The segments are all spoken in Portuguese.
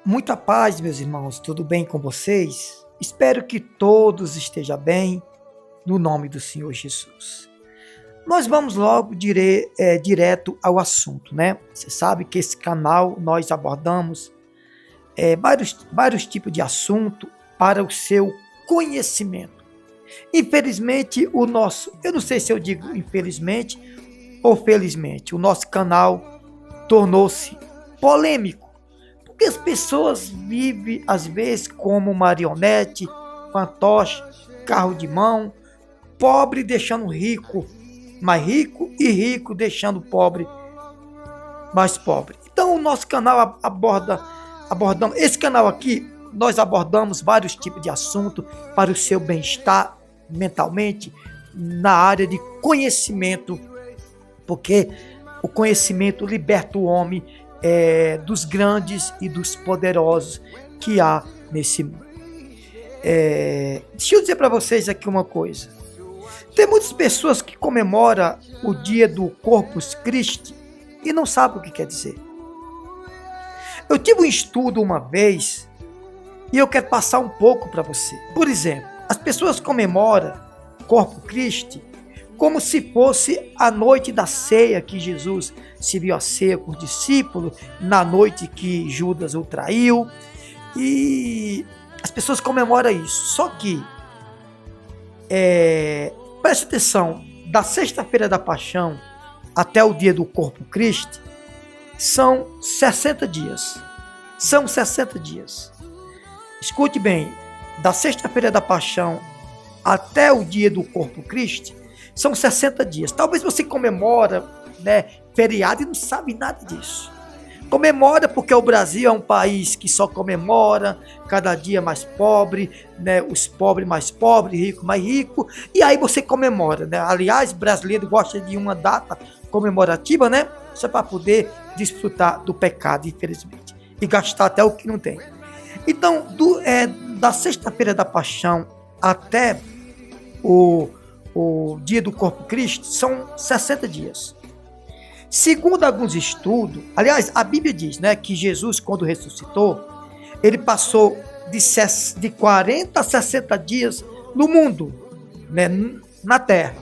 Muita paz, meus irmãos, tudo bem com vocês? Espero que todos estejam bem, no nome do Senhor Jesus. Nós vamos logo direto ao assunto, né? Você sabe que esse canal nós abordamos vários tipos de assunto para o seu conhecimento. Infelizmente, eu não sei se eu digo infelizmente ou felizmente, o nosso canal tornou-se polêmico. Porque as pessoas vivem, às vezes, como marionete, fantoche, carro de mão, pobre deixando rico mais rico e rico deixando pobre mais pobre. Então, o nosso canal abordamos, esse canal aqui, nós abordamos vários tipos de assunto para o seu bem-estar mentalmente, na área de conhecimento, porque o conhecimento liberta o homem dos grandes e dos poderosos que há nesse mundo. Deixa eu dizer para vocês aqui uma coisa. Tem muitas pessoas que comemoram o dia do Corpus Christi e não sabem o que quer dizer. Eu tive um estudo uma vez e eu quero passar um pouco para você. Por exemplo, as pessoas comemoram Corpus Christi como se fosse a noite da ceia, que Jesus serviu a ceia com os discípulos, na noite que Judas o traiu, e as pessoas comemoram isso. Só que, preste atenção, da sexta-feira da paixão até o dia do Corpus Christi, são 60 dias. São 60 dias. Escute bem, da sexta-feira da paixão até o dia do Corpus Christi, são 60 dias. Talvez você comemora, feriado e não sabe nada disso. Comemora porque o Brasil é um país que só comemora, cada dia mais pobre, os pobres mais pobres, rico mais rico, e aí você comemora, Aliás, brasileiro gosta de uma data comemorativa, só para poder desfrutar do pecado, infelizmente, e gastar até o que não tem. Então, da sexta-feira da paixão até o dia do Corpus Christi, são 60 dias. Segundo alguns estudos, aliás, a Bíblia diz, que Jesus, quando ressuscitou, ele passou de 40 a 60 dias no mundo, na terra,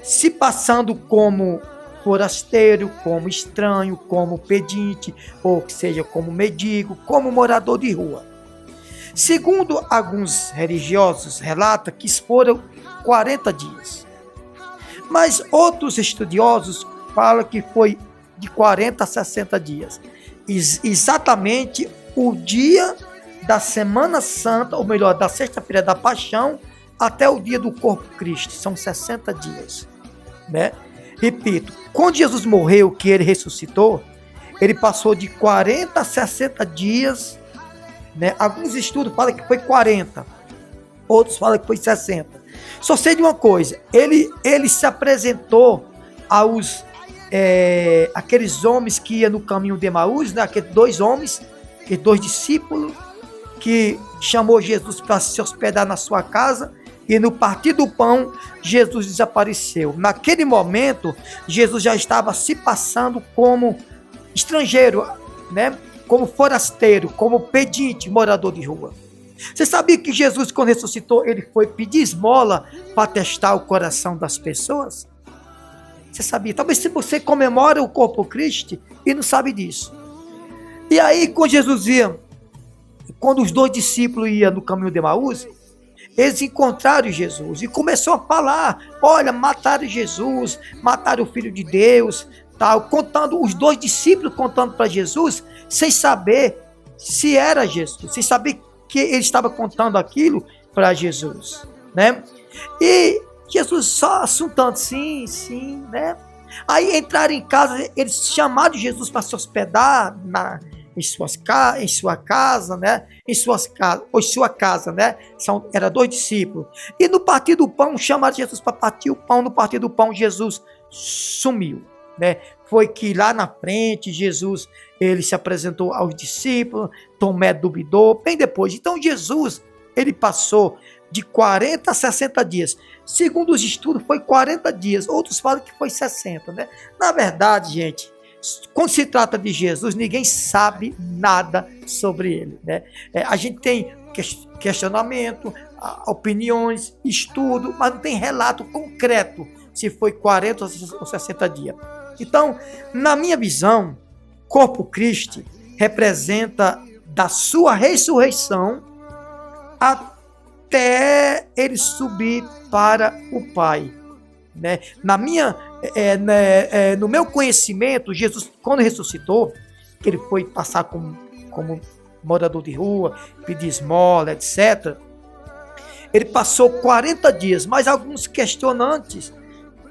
se passando como forasteiro, como estranho, como pedinte, ou que seja, como mendigo, como morador de rua. Segundo alguns religiosos, relata que foram 40 dias. Mas outros estudiosos falam que foi de 40 a 60 dias. Exatamente o dia da Semana Santa, ou melhor, da sexta-feira da Paixão, até o dia do Corpus Christi. São 60 dias. Repito, quando Jesus morreu, que ele ressuscitou, ele passou de 40 a 60 dias. Alguns estudos falam que foi 40, outros falam que foi 60. Só sei de uma coisa, ele se apresentou aos aqueles homens que iam no caminho de Emaús, aqueles dois homens, aqueles dois discípulos, que chamou Jesus para se hospedar na sua casa, e no partir do pão, Jesus desapareceu. Naquele momento, Jesus já estava se passando como estrangeiro, como forasteiro, como pedinte, morador de rua. Você sabia que Jesus, quando ressuscitou, ele foi pedir esmola para testar o coração das pessoas? Você sabia? Talvez se você comemora o Corpus Christi e não sabe disso. E aí, quando os dois discípulos iam no caminho de Emaús, eles encontraram Jesus e começou a falar: olha, mataram Jesus, mataram o Filho de Deus, tal, os dois discípulos contando para Jesus, sem saber se era Jesus, sem saber que ele estava contando aquilo para Jesus, E Jesus só assuntando, sim, Aí entraram em casa, eles chamaram Jesus para se hospedar em sua casa, Era dois discípulos. E no partir do pão, chamaram Jesus para partir o pão. No partir do pão, Jesus sumiu, Foi que lá na frente, Jesus, ele se apresentou aos discípulos, Tomé duvidou, bem depois. Então, Jesus, ele passou de 40 a 60 dias. Segundo os estudos, foi 40 dias. Outros falam que foi 60, Na verdade, gente, quando se trata de Jesus, ninguém sabe nada sobre ele, né? A gente tem questionamento, opiniões, estudo, mas não tem relato concreto se foi 40 ou 60 dias. Então, na minha visão, corpo Cristo representa da sua ressurreição até ele subir para o Pai, né? No meu conhecimento, Jesus, quando ressuscitou, que ele foi passar como morador de rua, pedir esmola, etc. Ele passou 40 dias, mas alguns questionantes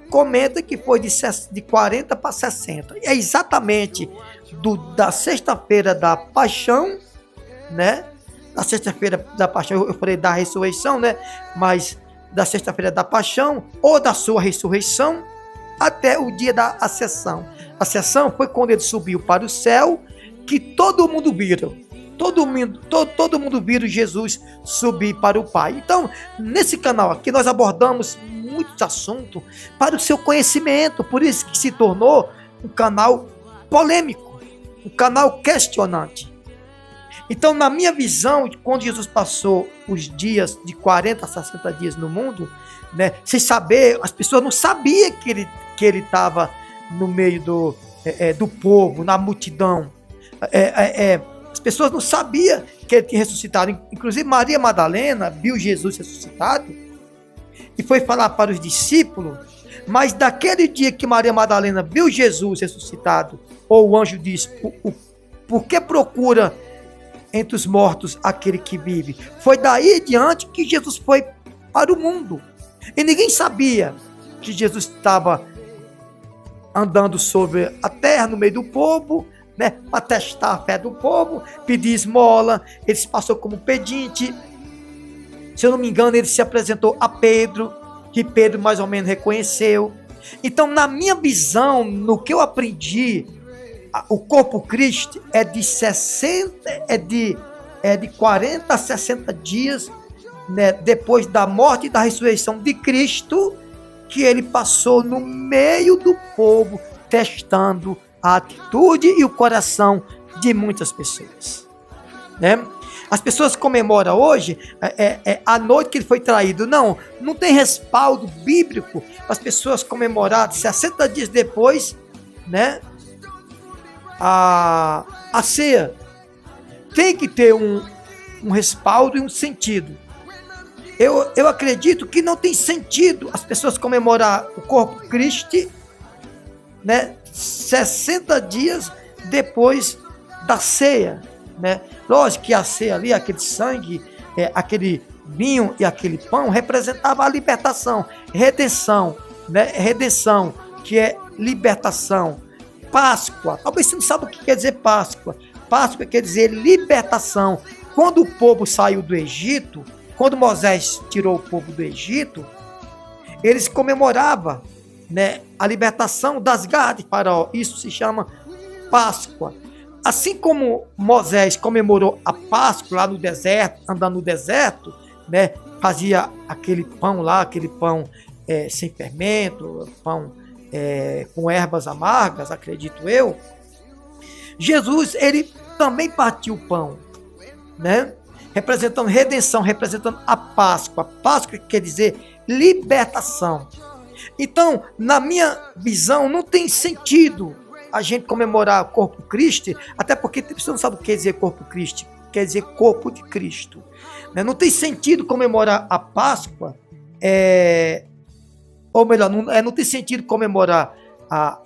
comentam que foi de 40 para 60. É exatamente da sexta-feira da paixão, né? Da sexta-feira da paixão, eu falei da ressurreição, né? Mas da sexta-feira da paixão ou da sua ressurreição até o dia da ascensão. A ascensão foi quando ele subiu para o céu, que todo mundo viram. Todo mundo viu Jesus subir para o Pai. Então, nesse canal aqui, nós abordamos muitos assuntos para o seu conhecimento. Por isso que se tornou um canal polêmico, um canal questionante. Então, na minha visão, quando Jesus passou os dias de 40 a 60 dias no mundo, né, sem saber, as pessoas não sabiam que ele estava no meio do povo, na multidão. As pessoas não sabiam que ele tinha ressuscitado. Inclusive Maria Madalena viu Jesus ressuscitado e foi falar para os discípulos, mas daquele dia que Maria Madalena viu Jesus ressuscitado, ou o anjo disse, por que procura entre os mortos aquele que vive? Foi daí em diante que Jesus foi para o mundo. E ninguém sabia que Jesus estava andando sobre a terra, no meio do povo, né, para testar a fé do povo, pedir esmola. Ele se passou como pedinte. Se eu não me engano, ele se apresentou a Pedro, que Pedro mais ou menos reconheceu. Então, na minha visão, no que eu aprendi, o corpo Cristo é de 40 a 60 dias, né, depois da morte e da ressurreição de Cristo, que ele passou no meio do povo, testando a atitude e o coração de muitas pessoas, né? As pessoas comemoram hoje a noite que ele foi traído. Não tem respaldo bíblico para as pessoas comemorarem 60 dias depois, né, a ceia. Tem que ter um respaldo e um sentido. Eu acredito que não tem sentido as pessoas comemorar o corpo Cristo, né, 60 dias depois da ceia, né? Lógico que a ceia ali, aquele sangue, aquele vinho e aquele pão representava a libertação, redenção, né? Redenção, que é libertação. Páscoa, talvez você não saiba o que quer dizer Páscoa. Páscoa quer dizer libertação. Quando o povo saiu do Egito, quando Moisés tirou o povo do Egito, eles comemoravam, né, a libertação das garras de Faraó. Isso se chama Páscoa. Assim como Moisés comemorou a Páscoa lá no deserto, andando no deserto, né, fazia aquele pão lá, aquele pão sem fermento, pão com ervas amargas, acredito eu. Jesus, ele também partiu o pão, né, representando redenção, representando a Páscoa. Páscoa quer dizer libertação. Então, na minha visão, não tem sentido a gente comemorar o corpo Cristo, até porque você não sabe o que quer dizer corpo Cristo, quer dizer corpo de Cristo. Não tem sentido comemorar a Páscoa, ou melhor, não tem sentido comemorar a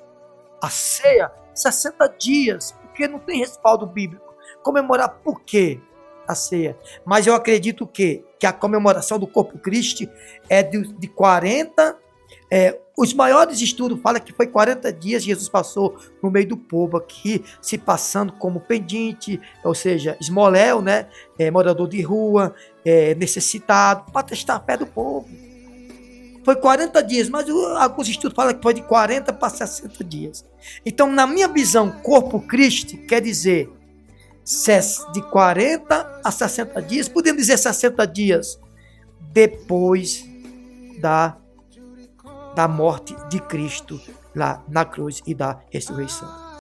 ceia 60 dias, porque não tem respaldo bíblico. Comemorar por quê a ceia? Mas eu acredito que a comemoração do corpo Cristo é de 40. Os maiores estudos falam que foi 40 dias Jesus passou no meio do povo aqui, se passando como pedinte, ou seja, esmoléu, né? Morador de rua, necessitado, para testar a fé do povo. Foi 40 dias, mas alguns estudos falam que foi de 40 para 60 dias. Então, na minha visão, corpo Cristo quer dizer de 40 a 60 dias, podemos dizer 60 dias depois da morte de Cristo lá na cruz e da ressurreição.